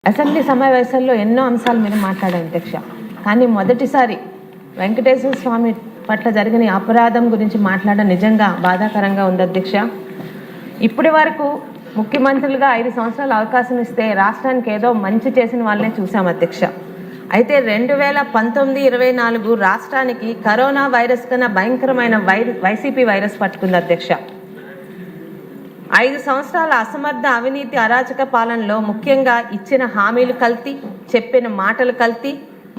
Assembly సమావేశాల్లో ఎన్నో అంశాల మీద మాట్లాడారు అధ్యక్ష. కానీ మొదటిసారి వెంకటేశ్వర స్వామి పట్ల జరిగిన అపరాధం గురించి మాట్లాడడం నిజంగా బాధాకరంగా ఉంది అధ్యక్ష. ఇప్పటి వరకు ముఖ్యమంత్రులుగా 5 సంవత్సరాల అవకాశం ఇస్తే రాష్ట్రానికి ఏదో మంచి చేసిన వాళ్ళనే చూసాం అధ్యక్ష. అయితే 2019-24 రాష్ట్రానికి కరోనా వైరస్ కన్నా భయంకరమైన వైసీపీ వైరస్ పట్టుకుంది అధ్యక్ష. 5 సంవత్సరాల అసమర్థ అవినీతి అరాచక పాలనలో ముఖ్యంగా ఇచ్చిన హామీలు కల్తీ, చెప్పిన మాటలు కల్తీ,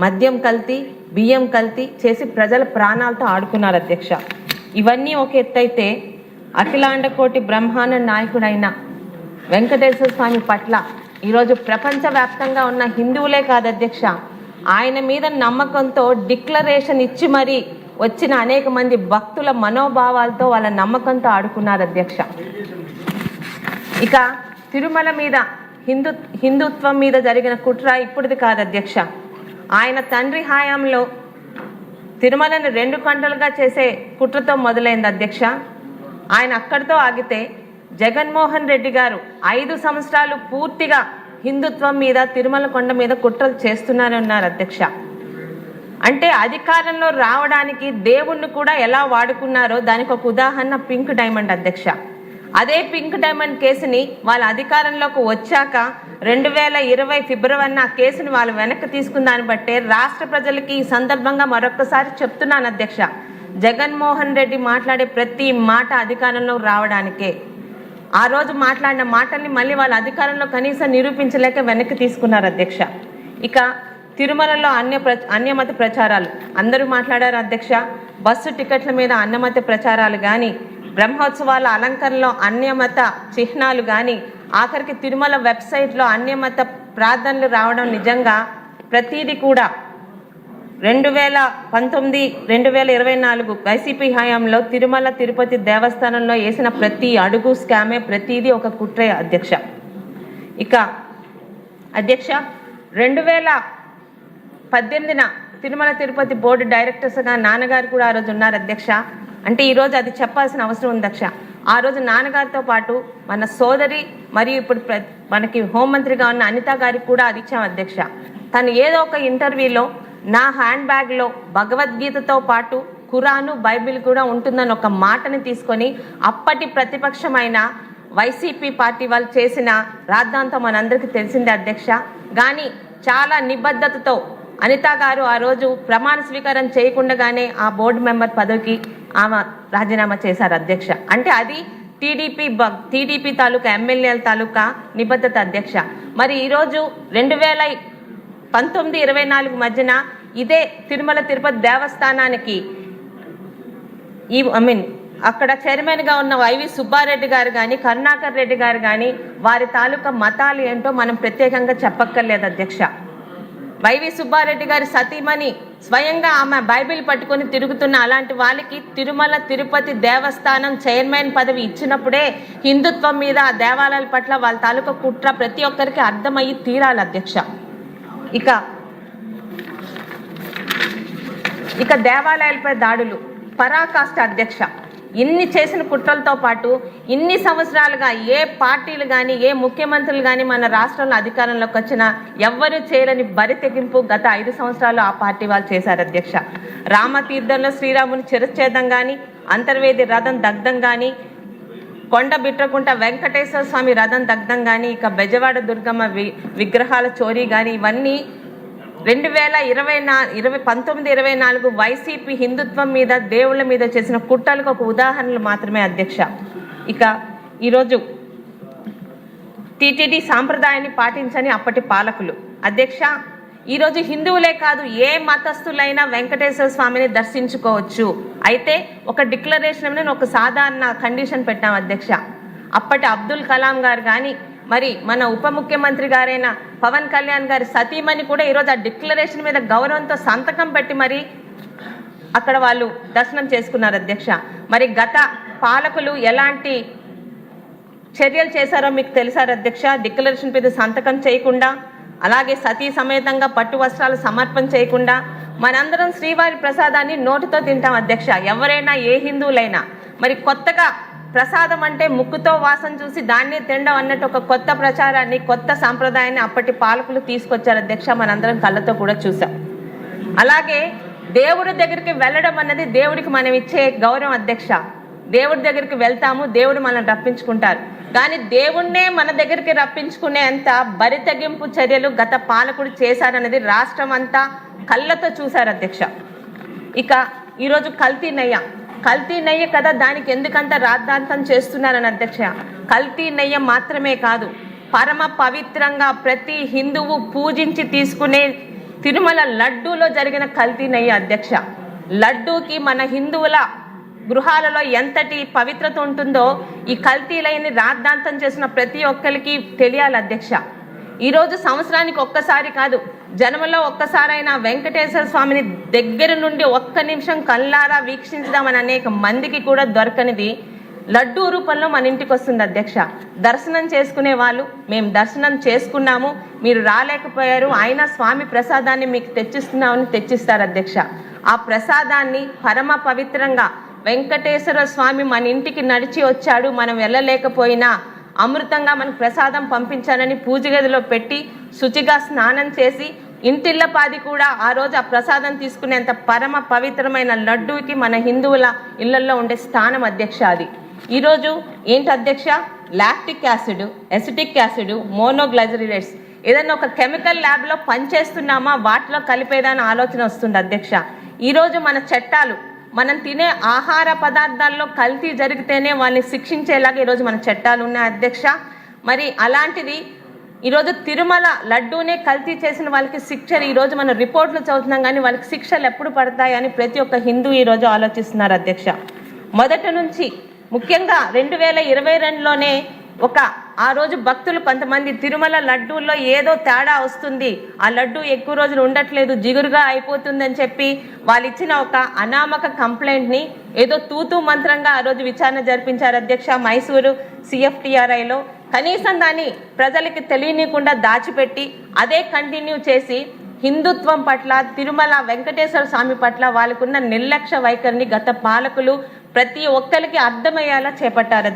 మద్యం కల్తీ, బియ్యం కల్తీ చేసి ప్రజల ప్రాణాలతో ఆడుకున్నారు అధ్యక్ష. ఇవన్నీ ఒక ఎత్తైతే అఖిలాండ కోటి బ్రహ్మాండ నాయకుడైన వెంకటేశ్వర స్వామి పట్ల ఈరోజు ప్రపంచవ్యాప్తంగా ఉన్న హిందువులే కాదు అధ్యక్ష, ఆయన మీద నమ్మకంతో డిక్లరేషన్ ఇచ్చి మరీ వచ్చిన అనేక మంది భక్తుల మనోభావాలతో వాళ్ళ నమ్మకంతో ఆడుకున్నారు అధ్యక్ష. ఇక తిరుమల మీద హిందుత్వం మీద జరిగిన కుట్ర ఇప్పుడుది కాదు అధ్యక్ష. ఆయన తండ్రి హయాంలో తిరుమలను 2 కంటలుగా చేసే కుట్రతో మొదలైంది అధ్యక్ష. ఆయన అక్కడితో ఆగితే జగన్మోహన్ రెడ్డి గారు 5 సంవత్సరాలు పూర్తిగా హిందుత్వం మీద తిరుమల కొండ మీద కుట్రలు చేస్తున్నారన్నారు అధ్యక్ష. అంటే అధికారంలో రావడానికి దేవుణ్ణి కూడా ఎలా వాడుకున్నారో దానికి ఒక ఉదాహరణ పింక్ డైమండ్ అధ్యక్ష. అదే పింక్ డైమండ్ కేసుని వాళ్ళ అధికారంలోకి వచ్చాక 2020 ఫిబ్రవరిన ఆ కేసుని వాళ్ళు వెనక్కి తీసుకున్న దాన్ని బట్టే రాష్ట్ర ప్రజలకి ఈ సందర్భంగా మరొకసారి చెప్తున్నాను అధ్యక్ష, జగన్మోహన్ రెడ్డి మాట్లాడే ప్రతి మాట అధికారంలో రావడానికే. ఆ రోజు మాట్లాడిన మాటల్ని మళ్ళీ వాళ్ళ అధికారంలో కనీసం నిరూపించలేక వెనక్కి తీసుకున్నారు అధ్యక్ష. ఇక తిరుమలలో అన్యమత ప్రచారాలు అందరూ మాట్లాడారు అధ్యక్ష. బస్సు టికెట్ల మీద అన్నమత ప్రచారాలు కానీ, బ్రహ్మోత్సవాల అలంకరణలో అన్యమత చిహ్నాలు కానీ, ఆఖరికి తిరుమల వెబ్సైట్లో అన్యమత ప్రార్థనలు రావడం నిజంగా ప్రతీది కూడా 2019-2024 వైసీపీ హయాంలో తిరుమల తిరుపతి దేవస్థానంలో వేసిన ప్రతి అడుగు స్కామే, ప్రతీది ఒక కుట్రే అధ్యక్ష. ఇక అధ్యక్ష 2018 తిరుమల తిరుపతి బోర్డు డైరెక్టర్స్గా నాన్నగారు కూడా ఆ రోజు ఉన్నారు అధ్యక్ష. అంటే ఈరోజు అది చెప్పాల్సిన అవసరం ఉంది అధ్యక్ష. ఆ రోజు నాన్నగారితో పాటు మన సోదరి మరియు ఇప్పుడు మనకి హోంమంత్రిగా ఉన్న అనిత గారికి కూడా అది ఇచ్చాం అధ్యక్ష. తను ఏదో ఒక ఇంటర్వ్యూలో నా హ్యాండ్ బ్యాగ్లో భగవద్గీతతో పాటు ఖురాను, బైబిల్ కూడా ఉంటుందని ఒక మాటని తీసుకొని అప్పటి ప్రతిపక్షమైన వైసీపీ పార్టీ వాళ్ళు చేసిన రాద్ధాంతం మనందరికీ తెలిసిందే అధ్యక్ష. కానీ చాలా నిబద్ధతతో అనిత గారు ఆ రోజు ప్రమాణ స్వీకారం చేయకుండానే ఆ బోర్డు మెంబర్ పదవికి ఆమె రాజీనామా చేశారు అధ్యక్ష. అంటే అది టీడీపీ తాలూకా ఎమ్మెల్యేల తాలూకా నిబద్ధత అధ్యక్ష. మరి ఈరోజు 2019-24 మధ్యన ఇదే తిరుమల తిరుపతి దేవస్థానానికి అక్కడ చైర్మన్గా ఉన్న వైవి సుబ్బారెడ్డి గారు కానీ, కరుణాకర్ రెడ్డి గారు కానీ వారి తాలూకా మతాలు ఏంటో మనం ప్రత్యేకంగా చెప్పక్కర్లేదు అధ్యక్ష. వైవి సుబ్బారెడ్డి గారి సతీమణి స్వయంగా ఆమె బైబిల్ పట్టుకొని తిరుగుతున్న అలాంటి వాళ్ళకి తిరుమల తిరుపతి దేవస్థానం చైర్మన్ పదవి ఇచ్చినప్పుడే హిందుత్వం మీద ఆ దేవాలయాల పట్ల వాళ్ళ తాలూకా కుట్ర ప్రతి ఒక్కరికి అర్థమయ్యి తీరాలి అధ్యక్ష. ఇక దేవాలయాలపై దాడులు పరాకాష్ట అధ్యక్ష. ఇన్ని చేసిన కుట్రలతో పాటు ఇన్ని సంవత్సరాలుగా ఏ పార్టీలు కానీ, ఏ ముఖ్యమంత్రులు కానీ మన రాష్ట్రంలో అధికారంలోకి వచ్చినా ఎవ్వరూ చేయలేని బరి తెగింపు గత 5 సంవత్సరాలు ఆ పార్టీ వాళ్ళు చేశారు అధ్యక్ష. రామతీర్థంలో శ్రీరాముని చిరచ్ఛేదం కానీ, అంతర్వేది రథం దగ్ధం కానీ, కొండ బిట్రకుంట వెంకటేశ్వర స్వామి రథం దగ్ధం కానీ, ఇక బెజవాడ దుర్గమ్మ విగ్రహాల చోరీ కానీ ఇవన్నీ 2019-24 వైసీపీ హిందుత్వం మీద, దేవుళ్ళ మీద చేసిన కుట్రలకు ఒక ఉదాహరణలు మాత్రమే అధ్యక్ష. ఇక ఈరోజు టీటీడీ సాంప్రదాయాన్ని పాటించని అప్పటి పాలకులు అధ్యక్ష. ఈరోజు హిందువులే కాదు ఏ మతస్థులైనా వెంకటేశ్వర స్వామిని దర్శించుకోవచ్చు. అయితే ఒక డిక్లరేషన్ మీద ఒక సాధారణ కండిషన్ పెట్టాం అధ్యక్ష. అప్పటి అబ్దుల్ కలాం గారు కానీ, మరి మన ఉప ముఖ్యమంత్రి గారైన పవన్ కళ్యాణ్ గారి సతీమణి కూడా ఈరోజు ఆ డిక్లరేషన్ మీద గౌరవంతో సంతకం పెట్టి మరి అక్కడ వాళ్ళు దర్శనం చేసుకున్నారు అధ్యక్ష. మరి గత పాలకులు ఎలాంటి చర్యలు చేశారో మీకు తెలుసారు అధ్యక్ష. డిక్లరేషన్ మీద సంతకం చేయకుండా, అలాగే సతీ సమేతంగా పట్టు వస్త్రాలు సమర్పణ చేయకుండా మనందరం శ్రీవారి ప్రసాదాన్ని నోటితో తింటాం అధ్యక్ష, ఎవరైనా ఏ హిందువులైనా. మరి కొత్తగా ప్రసాదం అంటే ముక్కుతో వాసన చూసి దాన్నే తినడం అన్నట్టు ఒక కొత్త ప్రచారాన్ని, కొత్త సాంప్రదాయాన్ని అప్పటి పాలకులు తీసుకొచ్చారు అధ్యక్ష. మనందరం కళ్ళతో కూడా చూసాం. అలాగే దేవుడి దగ్గరికి వెళ్ళడం అన్నది దేవుడికి మనం ఇచ్చే గౌరవం అధ్యక్ష. దేవుడి దగ్గరికి వెళ్తాము, దేవుడు మనం రప్పించుకుంటారు. కానీ దేవుణ్ణే మన దగ్గరికి రప్పించుకునేంత బరితెగింపు చర్యలు గత పాలకుడు చేశారన్నది రాష్ట్రం అంతా కళ్ళతో చూశారు అధ్యక్ష. ఇక ఈరోజు కల్తీ నెయ్యి కదా, దానికి ఎందుకంత రాద్ధాంతం చేస్తున్నారని అధ్యక్ష. కల్తీ నెయ్యి మాత్రమే కాదు, పరమ పవిత్రంగా ప్రతి హిందువు పూజించి తీసుకునే తిరుమల లడ్డూలో జరిగిన కల్తీ నెయ్యి అధ్యక్ష. లడ్డూకి మన హిందువుల గృహాలలో ఎంతటి పవిత్రత ఉంటుందో ఈ కల్తీలైన రాద్ధాంతం చేసిన ప్రతి ఒక్కరికి తెలియాలి అధ్యక్ష. ఈరోజు సంవత్సరానికి ఒక్కసారి కాదు, జన్మలో ఒక్కసారైనా వెంకటేశ్వర స్వామిని దగ్గర నుండి ఒక్క నిమిషం కళ్ళారా వీక్షించుదామని అనేక మందికి కూడా దొరకనిది లడ్డూ రూపంలో మన ఇంటికి వస్తుంది అధ్యక్ష. దర్శనం చేసుకునే వాళ్ళు మేము దర్శనం చేసుకున్నాము, మీరు రాలేకపోయారు, అయినా స్వామి ప్రసాదాన్ని మీకు తెచ్చిస్తున్నామని తెచ్చిస్తారు అధ్యక్ష. ఆ ప్రసాదాన్ని పరమ పవిత్రంగా వెంకటేశ్వర స్వామి మన ఇంటికి నడిచి వచ్చాడు, మనం వెళ్ళలేకపోయినా అమృతంగా మనకు ప్రసాదం పంపించానని పూజ గదిలో పెట్టి శుచిగా స్నానం చేసి ఇంటిళ్ళపాది కూడా ఆ రోజు ఆ ప్రసాదం తీసుకునేంత పరమ పవిత్రమైన లడ్డూకి మన హిందువుల ఇళ్లలో ఉండే స్థానం అధ్యక్ష. అది ఈరోజు ఏంటి అధ్యక్ష, లాక్టిక్ యాసిడ్, ఎసిటిక్ యాసిడ్, మోనోగ్లైజరేట్స్ ఏదైనా ఒక కెమికల్ ల్యాబ్లో పనిచేస్తున్నామా వాటిలో కలిపేదాని ఆలోచన వస్తుంది అధ్యక్ష. ఈరోజు మన చట్టాలు, మనం తినే ఆహార పదార్థాల్లో కల్తీ జరిగితేనే వాళ్ళని శిక్షించేలాగా ఈరోజు మన చట్టాలు ఉన్నాయి అధ్యక్ష. మరి అలాంటిది ఈరోజు తిరుమల లడ్డూనే కల్తీ చేసిన వాళ్ళకి శిక్షలు ఈరోజు మనం రిపోర్ట్లు చదువుతున్నాం, కానీ వాళ్ళకి శిక్షలు ఎప్పుడు పడతాయని ప్రతి ఒక్క హిందూ ఈరోజు ఆలోచిస్తున్నారు అధ్యక్ష. మొదటి నుంచి ముఖ్యంగా 2022లోనే ఆ రోజు భక్తులు కొంతమంది తిరుమల లడ్డూల్లో ఏదో తేడా వస్తుంది, ఆ లడ్డూ ఎక్కువ రోజులు ఉండట్లేదు, జిగురుగా అయిపోతుందని చెప్పి వాళ్ళు ఇచ్చిన ఒక అనామక కంప్లైంట్ని ఏదో తూతూ మంత్రంగా ఆ రోజు విచారణ జరిపించారు అధ్యక్ష మైసూరు CFTRIలో. కనీసం దాన్ని ప్రజలకి తెలియనీయకుండా దాచిపెట్టి అదే కంటిన్యూ చేసి హిందుత్వం పట్ల, తిరుమల వెంకటేశ్వర స్వామి పట్ల వాళ్ళకున్న నిర్లక్ష్య వైఖరిని గత పాలకులు ప్రతి ఒక్కరికి అర్థమయ్యేలా చేపట్టారు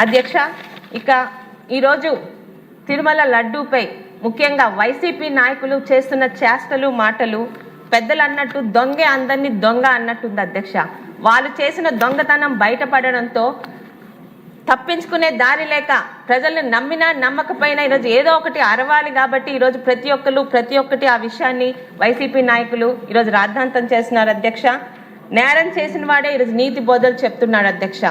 అధ్యక్ష. ఇక ఈరోజు తిరుమల లడ్డూపై ముఖ్యంగా వైసీపీ నాయకులు చేస్తున్న చేష్టలు, మాటలు పెద్దలు అన్నట్టు దొంగే అందరినీ దొంగ అన్నట్టుంది అధ్యక్ష. వాళ్ళు చేసిన దొంగతనం బయటపడడంతో తప్పించుకునే దారి లేక ప్రజల్ని నమ్మినా నమ్మకపోయినా ఈరోజు ఏదో ఒకటి అరవాలి కాబట్టి ఈరోజు ప్రతి ఒక్కటి ఆ విషయాన్ని వైసీపీ నాయకులు ఈరోజు రాద్ధాంతం చేస్తున్నారు అధ్యక్ష. నేరం చేసిన వాడే ఈరోజు నీతి బోధలు చెప్తున్నాడు అధ్యక్ష.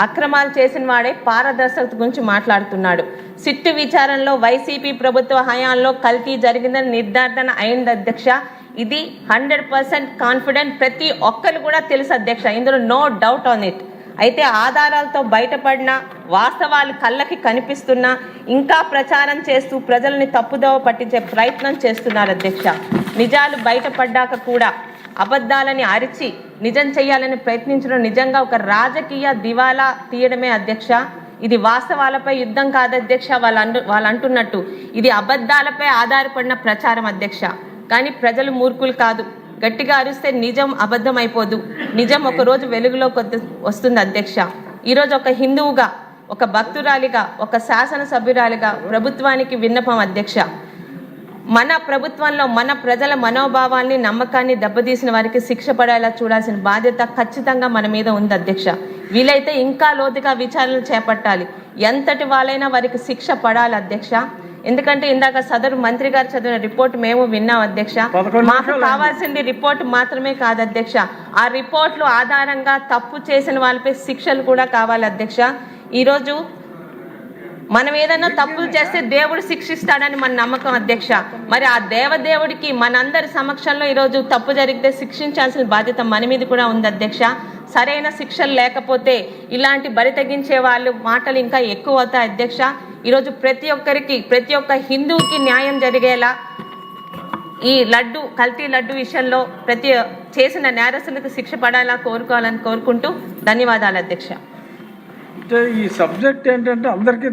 అక్రమాలు చేసిన వాడే పారదర్శకత గురించి మాట్లాడుతున్నాడు. సిట్టు విచారణలో వైసీపీ ప్రభుత్వ హయాంలో కల్తీ జరిగిందని నిర్ధారణ అయింది అధ్యక్ష. ఇది 100% కాన్ఫిడెంట్, ప్రతి ఒక్కరు కూడా తెలుసు అధ్యక్ష, ఇందులో నో డౌట్ ఆన్ ఇట్. అయితే ఆధారాలతో బయటపడిన వాస్తవాలు కళ్ళకి కనిపిస్తున్నా ఇంకా ప్రచారం చేస్తూ ప్రజల్ని తప్పుదోవ పట్టించే ప్రయత్నం చేస్తున్నారు అధ్యక్ష. నిజాలు బయటపడ్డాక కూడా అబద్ధాలని అరిచి నిజం చేయాలని ప్రయత్నించడం నిజంగా ఒక రాజకీయ దివాలా తీయడమే అధ్యక్ష. ఇది వాస్తవాలపై యుద్ధం కాదు అధ్యక్ష. వాళ్ళు అంటున్నట్టు ఇది అబద్ధాలపై ఆధారపడిన ప్రచారం అధ్యక్ష. కానీ ప్రజలు మూర్ఖులు కాదు, గట్టిగా అరిస్తే నిజం అబద్ధం అయిపోదు, నిజం ఒకరోజు వెలుగులోకి వస్తుంది అధ్యక్ష. ఈరోజు ఒక హిందువుగా, ఒక భక్తురాలిగా, ఒక శాసనసభ్యురాలిగా ప్రభుత్వానికి విన్నపం అధ్యక్ష. మన ప్రభుత్వంలో మన ప్రజల మనోభావాల్ని, నమ్మకాన్ని దెబ్బతీసిన వారికి శిక్ష పడేలా చూడాల్సిన బాధ్యత ఖచ్చితంగా మన మీద ఉంది అధ్యక్ష. వీలైతే ఇంకా లోతుగా విచారణలు చేపట్టాలి, ఎంతటి వాళ్ళైనా వారికి శిక్ష పడాలి అధ్యక్ష. ఎందుకంటే ఇందాక సదరు మంత్రి గారు చదివిన రిపోర్ట్ మేము విన్నాం అధ్యక్ష. మాకు కావాల్సింది రిపోర్ట్ మాత్రమే కాదు అధ్యక్ష, ఆ రిపోర్ట్లు ఆధారంగా తప్పు చేసిన వాళ్ళపై శిక్షలు కూడా కావాలి అధ్యక్ష. ఈరోజు మనం ఏదైనా తప్పులు చేస్తే దేవుడు శిక్షిస్తాడని మన నమ్మకం అధ్యక్ష. మరి ఆ దేవదేవుడికి మనందరి సమక్షంలో ఈరోజు తప్పు జరిగితే శిక్షించాల్సిన బాధ్యత మన మీద కూడా ఉంది అధ్యక్ష. సరైన శిక్షలు లేకపోతే ఇలాంటి బరి తెగించే వాళ్ళు మాటలు ఇంకా ఎక్కువ అవుతాయి అధ్యక్ష. ఈరోజు ప్రతి ఒక్క హిందువుకి న్యాయం జరిగేలా ఈ కల్తీ లడ్డు విషయంలో చేసిన నేరస్తులకు శిక్ష పడాలా కోరుకోవాలని కోరుకుంటూ ధన్యవాదాలు అధ్యక్ష. ఈ సబ్జెక్ట్ ఏంటంటే అందరికీ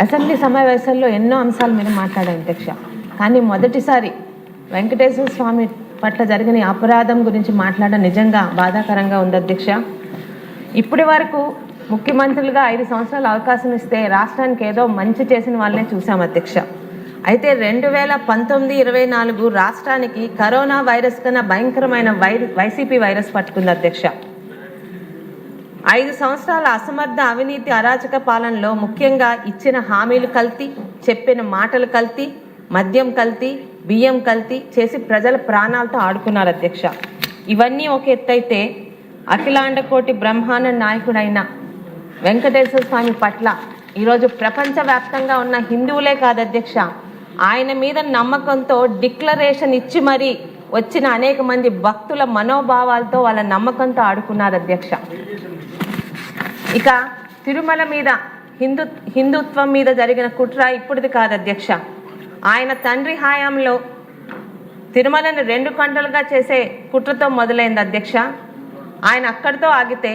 అసెంబ్లీ సమావేశాల్లో ఎన్నో అంశాల మీద మాట్లాడారు అధ్యక్ష. కానీ మొదటిసారి వెంకటేశ్వర స్వామి పట్ల జరిగిన అపరాధం గురించి మాట్లాడడం నిజంగా బాధాకరంగా ఉంది అధ్యక్ష. ఇప్పటి వరకు ముఖ్యమంత్రులుగా 5 సంవత్సరాలు అవకాశం ఇస్తే రాష్ట్రానికి ఏదో మంచి చేసిన వాళ్ళనే చూసాం అధ్యక్ష. అయితే 2019-24 రాష్ట్రానికి కరోనా వైరస్ కన్నా భయంకరమైన వైసీపీ వైరస్ పట్టుకుంది అధ్యక్ష. 5 సంవత్సరాల అసమర్థ అవినీతి అరాచక పాలనలో ముఖ్యంగా ఇచ్చిన హామీలు కల్తీ, చెప్పిన మాటలు కల్తీ, మద్యం కల్తీ, బియ్యం కల్తీ చేసి ప్రజల ప్రాణాలతో ఆడుకున్నారు అధ్యక్ష. ఇవన్నీ ఒక ఎత్తైతే అఖిలాండ కోటి బ్రహ్మాండ నాయకుడైన వెంకటేశ్వర స్వామి పట్ల ఈరోజు ప్రపంచవ్యాప్తంగా ఉన్న హిందువులే కాదు అధ్యక్ష, ఆయన మీద నమ్మకంతో డిక్లరేషన్ ఇచ్చి మరీ వచ్చిన అనేక మంది భక్తుల మనోభావాలతో వాళ్ళ నమ్మకంతో ఆడుకున్నారు అధ్యక్ష. ఇక తిరుమల మీద హిందుత్వం మీద జరిగిన కుట్ర ఇప్పుడుది కాదు అధ్యక్ష. ఆయన తండ్రి హయాంలో తిరుమలను 2 గంటలుగా చేసే కుట్రతో మొదలైంది అధ్యక్ష. ఆయన అక్కడితో ఆగితే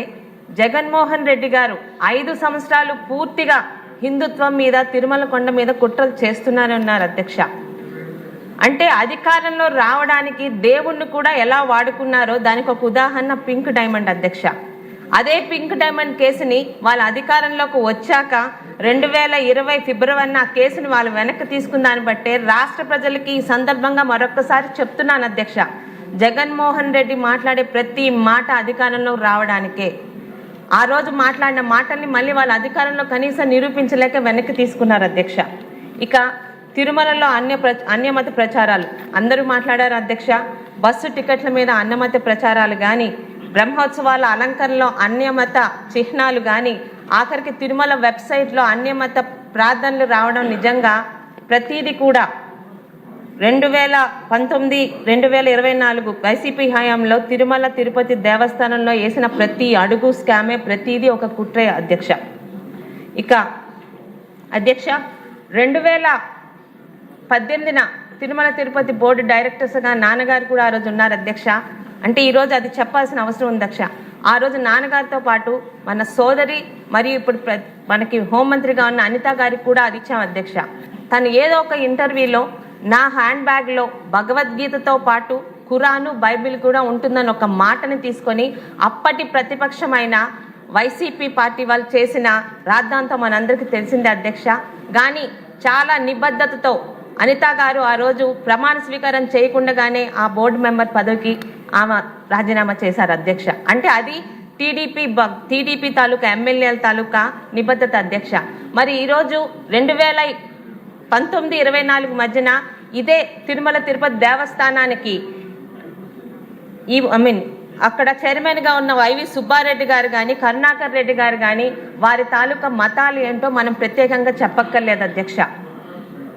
జగన్మోహన్ రెడ్డి గారు 5 సంవత్సరాలు పూర్తిగా హిందుత్వం మీద తిరుమల కొండ మీద కుట్రలు చేస్తున్నారని ఉన్నారు అధ్యక్ష. అంటే అధికారంలో రావడానికి దేవుణ్ణి కూడా ఎలా వాడుకున్నారో దానికి ఒక ఉదాహరణ పింక్ డైమండ్ అధ్యక్ష. అదే పింక్ డైమండ్ కేసుని వాళ్ళ అధికారంలోకి వచ్చాక 2020 ఫిబ్రవరిన ఆ కేసుని వాళ్ళు వెనక్కి తీసుకున్న దాన్ని బట్టే రాష్ట్ర ప్రజలకి ఈ సందర్భంగా మరొకసారి చెప్తున్నాను అధ్యక్ష, జగన్మోహన్ రెడ్డి మాట్లాడే ప్రతి మాట అధికారంలో రావడానికే. ఆ రోజు మాట్లాడిన మాటల్ని మళ్ళీ వాళ్ళ అధికారంలో కనీసం నిరూపించలేక వెనక్కి తీసుకున్నారు అధ్యక్ష. ఇక తిరుమలలో అన్యమత ప్రచారాలు అందరూ మాట్లాడారు అధ్యక్ష. బస్సు టికెట్ల మీద అన్యమత ప్రచారాలు కానీ, బ్రహ్మోత్సవాల అలంకరణలో అన్యమత చిహ్నాలు కానీ, ఆఖరికి తిరుమల వెబ్సైట్లో అన్యమత ప్రార్థనలు రావడం నిజంగా ప్రతీది కూడా 2019-2024 వైసీపీ హయాంలో తిరుమల తిరుపతి దేవస్థానంలో వేసిన ప్రతి అడుగు స్కామే, ప్రతీది ఒక కుట్రే అధ్యక్ష. ఇక అధ్యక్ష 2018న తిరుమల తిరుపతి బోర్డు డైరెక్టర్స్గా నాన్నగారు కూడా ఆ రోజు ఉన్నారు అధ్యక్ష. అంటే ఈరోజు అది చెప్పాల్సిన అవసరం ఉంది అధ్యక్ష. ఆ రోజు నాన్నగారితో పాటు మన సోదరి మరియు ఇప్పుడు మనకి హోంమంత్రిగా ఉన్న అనిత గారికి కూడా అది ఇచ్చాం అధ్యక్ష. తను ఏదో ఒక ఇంటర్వ్యూలో నా హ్యాండ్ బ్యాగ్లో భగవద్గీతతో పాటు ఖురాను, బైబిల్ కూడా ఉంటుందని ఒక మాటని తీసుకొని అప్పటి ప్రతిపక్షమైన వైసీపీ పార్టీ వాళ్ళు చేసిన రాద్ధాంతం మనందరికీ తెలిసిందే అధ్యక్ష. కానీ చాలా నిబద్ధతతో అనిత గారు ఆ రోజు ప్రమాణ స్వీకారం చేయకుండానే ఆ బోర్డు మెంబర్ పదవికి ఆమె రాజీనామా చేశారు అధ్యక్ష. అంటే అది టీడీపీ తాలూకా ఎమ్మెల్యేల తాలూకా నిబద్ధత అధ్యక్ష. మరి ఈరోజు 2019-24 మధ్యన ఇదే తిరుమల తిరుపతి దేవస్థానానికి అక్కడ చైర్మన్గా ఉన్న వైవి సుబ్బారెడ్డి గారు కానీ, కరుణాకర్ రెడ్డి గారు కానీ వారి తాలూకా మతాలు ఏంటో మనం ప్రత్యేకంగా చెప్పక్కర్లేదు అధ్యక్ష.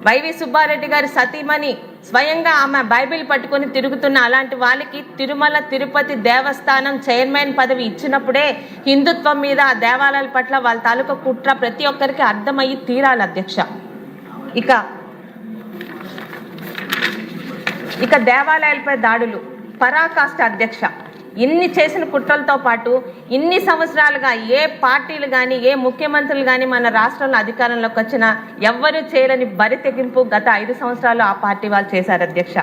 వైవి సుబ్బారెడ్డి గారి సతీమణి స్వయంగా ఆమె బైబిల్ పట్టుకొని తిరుగుతున్న అలాంటి వాళ్ళకి తిరుమల తిరుపతి దేవస్థానం చైర్మన్ పదవి ఇచ్చినప్పుడే హిందుత్వం మీద ఆ దేవాలయాల పట్ల వాళ్ళ తాలూకా కుట్ర ప్రతి ఒక్కరికి అర్థమయ్యి తీరాలి అధ్యక్ష. ఇక దేవాలయాలపై దాడులు పరాకాష్ట అధ్యక్ష. ఇన్ని చేసిన కుట్రలతో పాటు ఇన్ని సంవత్సరాలుగా ఏ పార్టీలు కానీ, ఏ ముఖ్యమంత్రులు కానీ మన రాష్ట్రంలో అధికారంలోకి వచ్చినా ఎవ్వరూ చేయలేని బరి తెగింపు గత 5 సంవత్సరాలు ఆ పార్టీ వాళ్ళు చేశారు అధ్యక్ష.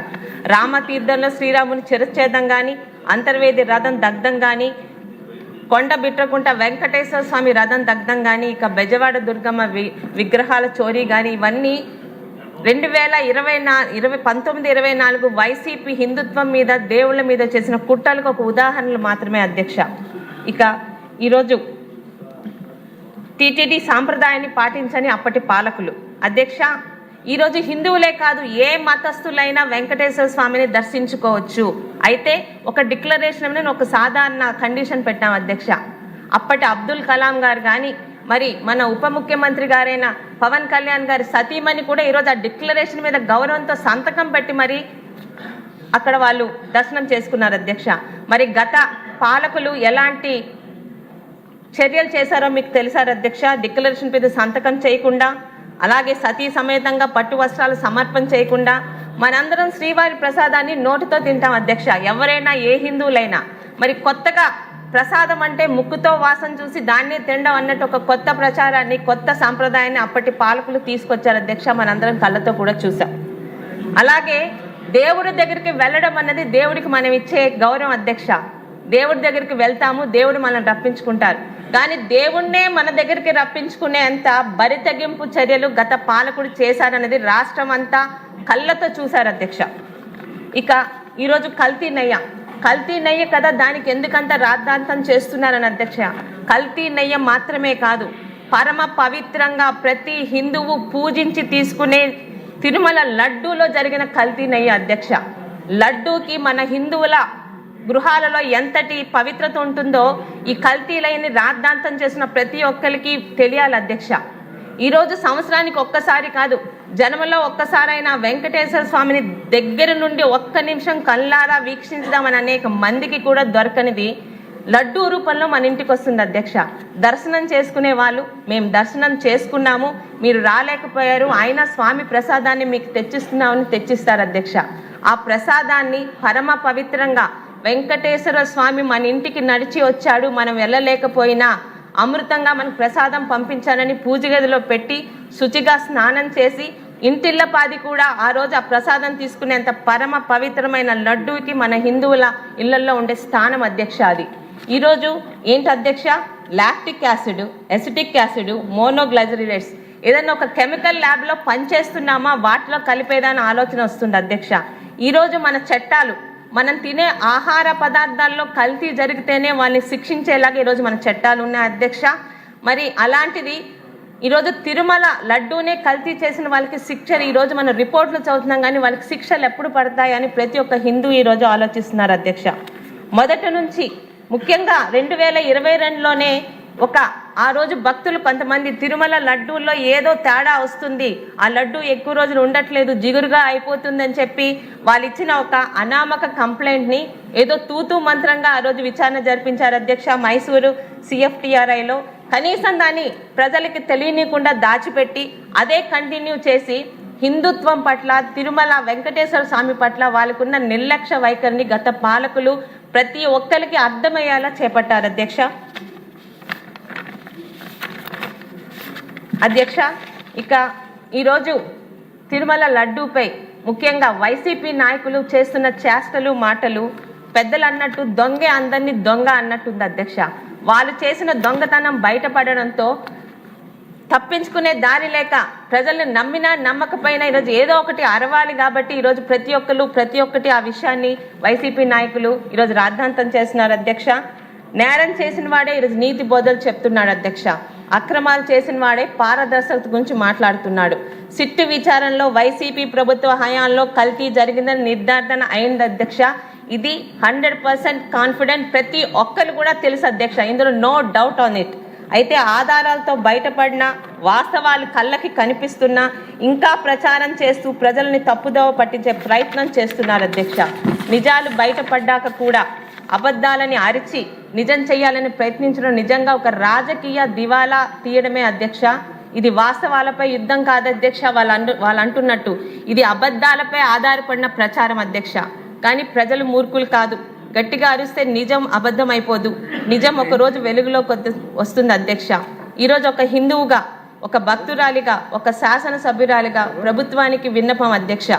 రామతీర్థంలో శ్రీరాముని చిరచ్ఛేదం కానీ, అంతర్వేది రథం దగ్ధం కానీ, కొండ బిట్రకుంట వెంకటేశ్వర స్వామి రథం దగ్ధం కానీ, ఇక బెజవాడ దుర్గమ్మ విగ్రహాల చోరీ కానీ, ఇవన్నీ 2019-24 వైసీపీ హిందుత్వం మీద, దేవుళ్ళ మీద చేసిన కుట్రలకు ఒక ఉదాహరణలు మాత్రమే అధ్యక్ష. ఇక ఈరోజు టీటీడీ సాంప్రదాయాన్ని పాటించని అప్పటి పాలకులు అధ్యక్ష. ఈరోజు హిందువులే కాదు ఏ మతస్థులైనా వెంకటేశ్వర స్వామిని దర్శించుకోవచ్చు. అయితే ఒక డిక్లరేషన్ మీద ఒక సాధారణ కండిషన్ పెట్టాం అధ్యక్ష. అప్పటి అబ్దుల్ కలాం గారు కానీ, మరి మన ఉప ముఖ్యమంత్రి గారైన పవన్ కళ్యాణ్ గారి సతీమణి కూడా ఈరోజు ఆ డిక్లరేషన్ మీద గౌరవంతో సంతకం పెట్టి మరి అక్కడ వాళ్ళు దర్శనం చేసుకున్నారు అధ్యక్ష. మరి గత పాలకులు ఎలాంటి చర్యలు చేశారో మీకు తెలుసారు అధ్యక్ష. డిక్లరేషన్ మీద సంతకం చేయకుండా, అలాగే సతీ సమేతంగా పట్టు వస్త్రాలు సమర్పణ చేయకుండా మనందరం శ్రీవారి ప్రసాదాన్ని నోటితో తింటాం అధ్యక్ష, ఎవరైనా ఏ హిందువులైనా. మరి కొత్తగా ప్రసాదం అంటే ముక్కుతో వాసన చూసి దాన్నే తినడం అన్నట్టు ఒక కొత్త ప్రచారాన్ని, కొత్త సాంప్రదాయాన్ని అప్పటి పాలకులు తీసుకొచ్చారు అధ్యక్ష. మనందరం కళ్ళతో కూడా చూసాం. అలాగే దేవుడి దగ్గరికి వెళ్ళడం అన్నది దేవుడికి మనం ఇచ్చే గౌరవం అధ్యక్ష. దేవుడి దగ్గరికి వెళ్తాము, దేవుడు మనల్ని రప్పించుకుంటారు. కానీ దేవుణ్ణే మన దగ్గరికి రప్పించుకునేంత బరితెగింపు చర్యలు గత పాలకుడు చేశారన్నది రాష్ట్రం అంతా కళ్ళతో చూశారు అధ్యక్ష. ఇక ఈరోజు కల్తీ నెయ్యి కదా, దానికి ఎందుకంత రాద్ధాంతం చేస్తున్నారని అధ్యక్ష. కల్తీ నెయ్యి మాత్రమే కాదు, పరమ పవిత్రంగా ప్రతి హిందువు పూజించి తీసుకునే తిరుమల లడ్డూలో జరిగిన కల్తీ నెయ్యి అధ్యక్ష. లడ్డూకి మన హిందువుల గృహాలలో ఎంతటి పవిత్రత ఉంటుందో ఈ కల్తీలైన రాద్ధాంతం చేసిన ప్రతి ఒక్కరికి తెలియాలి అధ్యక్ష. ఈరోజు సంవత్సరానికి ఒక్కసారి కాదు, జన్మలో ఒక్కసారైనా వెంకటేశ్వర స్వామిని దగ్గర నుండి ఒక్క నిమిషం కళ్ళారా వీక్షించుదామని అనేక మందికి కూడా దొరకనిది లడ్డూ రూపంలో మన ఇంటికి వస్తుంది అధ్యక్ష. దర్శనం చేసుకునే వాళ్ళు మేము దర్శనం చేసుకున్నాము, మీరు రాలేకపోయారు, అయినా స్వామి ప్రసాదాన్ని మీకు తెచ్చిస్తున్నామని తెచ్చిస్తారు అధ్యక్ష. ఆ ప్రసాదాన్ని పరమ పవిత్రంగా వెంకటేశ్వర స్వామి మన ఇంటికి నడిచి వచ్చాడు, మనం వెళ్ళలేకపోయినా అమృతంగా మనకు ప్రసాదం పంపించానని పూజ గదిలో పెట్టి శుచిగా స్నానం చేసి ఇంటిల్లపాది కూడా ఆ రోజు ఆ ప్రసాదం తీసుకునేంత పరమ పవిత్రమైన లడ్డూకి మన హిందువుల ఇళ్లలో ఉండే స్థానం అధ్యక్ష. అది ఈరోజు ఏంటి అధ్యక్ష, లాక్టిక్ యాసిడ్, ఎసిటిక్ యాసిడ్, మోనోగ్లైజరేట్స్ ఏదైనా ఒక కెమికల్ ల్యాబ్లో పనిచేస్తున్నామా వాటిలో కలిపేదని ఆలోచన వస్తుంది అధ్యక్ష. ఈరోజు మన చట్టాలు మనం తినే ఆహార పదార్థాల్లో కల్తీ జరిగితేనే వాళ్ళని శిక్షించేలాగా ఈరోజు మన చట్టాలు ఉన్నాయి అధ్యక్ష. మరి అలాంటిది ఈరోజు తిరుమల లడ్డూనే కల్తీ చేసిన వాళ్ళకి శిక్షలు ఈరోజు మనం రిపోర్ట్లు చదువుతున్నాం, కానీ వాళ్ళకి శిక్షలు ఎప్పుడు పడతాయని ప్రతి ఒక్క హిందూ ఈరోజు ఆలోచిస్తున్నారు అధ్యక్ష. మొదటి నుంచి ముఖ్యంగా 2022లోనే ఆ రోజు భక్తులు కొంతమంది తిరుమల లడ్డూల్లో ఏదో తేడా వస్తుంది, ఆ లడ్డు ఎక్కువ రోజులు ఉండట్లేదు, జిగురుగా అయిపోతుందని చెప్పి వాళ్ళు ఇచ్చిన ఒక అనామక కంప్లైంట్ని ఏదో తూతూ మంత్రంగా ఆ రోజు విచారణ జరిపించారు అధ్యక్ష మైసూరు CFTRIలో. కనీసం దాన్ని ప్రజలకి తెలియనికుండా దాచిపెట్టి అదే కంటిన్యూ చేసి హిందుత్వం పట్ల, తిరుమల వెంకటేశ్వర స్వామి పట్ల వాళ్ళకున్న నిర్లక్ష్య వైఖరిని గత పాలకులు ప్రతి ఒక్కరికి అర్థమయ్యేలా చేపట్టారు అధ్యక్ష. ఇక ఈరోజు తిరుమల లడ్డూపై ముఖ్యంగా వైసీపీ నాయకులు చేస్తున్న చేష్టలు మాటలు పెద్దలు అన్నట్టు దొంగే అందరినీ దొంగ అన్నట్టుంది అధ్యక్ష. వాళ్ళు చేసిన దొంగతనం బయటపడడంతో తప్పించుకునే దారి లేక ప్రజల్ని నమ్మినా నమ్మకపోయినా ఈరోజు ఏదో ఒకటి అరవాలి కాబట్టి ఈరోజు ప్రతి ఒక్కటి ఆ విషయాన్ని వైసీపీ నాయకులు ఈరోజు రాద్ధాంతం చేస్తున్నారు అధ్యక్ష. నేరం చేసిన వాడే ఈరోజు నీతి బోధలు చెప్తున్నాడు అధ్యక్ష. అక్రమాలు చేసిన వాడే పారదర్శకత గురించి మాట్లాడుతున్నాడు. సిట్టు విచారణలో వైసీపీ ప్రభుత్వ హయాంలో కల్తీ జరిగిందని నిర్ధారణ అయింది అధ్యక్ష. ఇది 100% కాన్ఫిడెంట్, ప్రతి ఒక్కరు కూడా తెలుసు అధ్యక్ష, ఇందులో నో డౌట్ ఆన్ ఇట్. అయితే ఆధారాలతో బయటపడిన వాస్తవాలు కళ్ళకి కనిపిస్తున్నా ఇంకా ప్రచారం చేస్తూ ప్రజల్ని తప్పుదోవ పట్టించే ప్రయత్నం చేస్తున్నారు అధ్యక్ష. నిజాలు బయటపడ్డాక కూడా అబద్ధాలని అరిచి నిజం చేయాలని ప్రయత్నించడం నిజంగా ఒక రాజకీయ దివాలా తీయడమే అధ్యక్ష. ఇది వాస్తవాలపై యుద్ధం కాదు అధ్యక్ష, వాళ్ళు అంటున్నట్టు ఇది అబద్ధాలపై ఆధారపడిన ప్రచారం అధ్యక్ష. కానీ ప్రజలు మూర్ఖులు కాదు, గట్టిగా అరిస్తే నిజం అబద్ధం అయిపోదు, నిజం ఒక రోజు వెలుగులోకి వస్తుంది అధ్యక్ష. ఈరోజు ఒక హిందువుగా, ఒక భక్తురాలిగా, ఒక శాసనసభ్యురాలిగా ప్రభుత్వానికి విన్నపం అధ్యక్ష.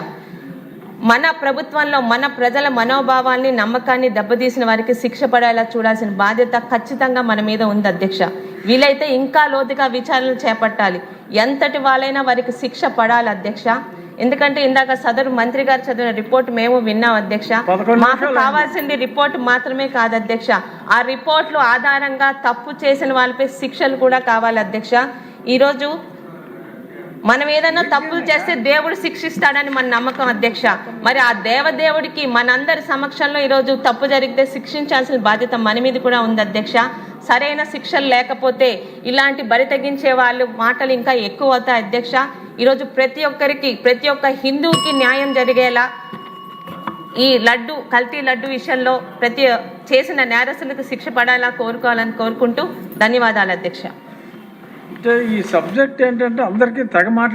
మన ప్రభుత్వంలో మన ప్రజల మనోభావాల్ని, నమ్మకాన్ని దెబ్బతీసిన వారికి శిక్ష పడేలా చూడాల్సిన బాధ్యత ఖచ్చితంగా మన మీద ఉంది అధ్యక్ష. వీలైతే ఇంకా లోతుగా విచారణలు చేపట్టాలి, ఎంతటి వాళ్ళైనా వారికి శిక్ష పడాలి అధ్యక్ష. ఎందుకంటే ఇందాక సదరు మంత్రి గారు చదివిన రిపోర్ట్ మేము విన్నాం అధ్యక్ష. మాకు కావాల్సింది రిపోర్ట్ మాత్రమే కాదు అధ్యక్ష, ఆ రిపోర్ట్లు ఆధారంగా తప్పు చేసిన వాళ్ళపై శిక్షలు కూడా కావాలి అధ్యక్ష. ఈరోజు మనం ఏదైనా తప్పులు చేస్తే దేవుడు శిక్షిస్తాడని మన నమ్మకం అధ్యక్ష. మరి ఆ దేవదేవుడికి మనందరి సమక్షంలో ఈరోజు తప్పు జరిగితే శిక్షించాల్సిన బాధ్యత మన మీద కూడా ఉంది అధ్యక్ష. సరైన శిక్షలు లేకపోతే ఇలాంటి బరి తెగించే వాళ్ళు మాటలు ఇంకా ఎక్కువ అవుతాయి అధ్యక్ష. ఈరోజు ప్రతి ఒక్క హిందువుకి న్యాయం జరిగేలా ఈ కల్తీ లడ్డు విషయంలో చేసిన నేరస్తులకు శిక్ష పడాలా కోరుకుంటూ ధన్యవాదాలు అధ్యక్ష. అంటే ఈ సబ్జెక్ట్ ఏంటంటే అందరికీ తెగ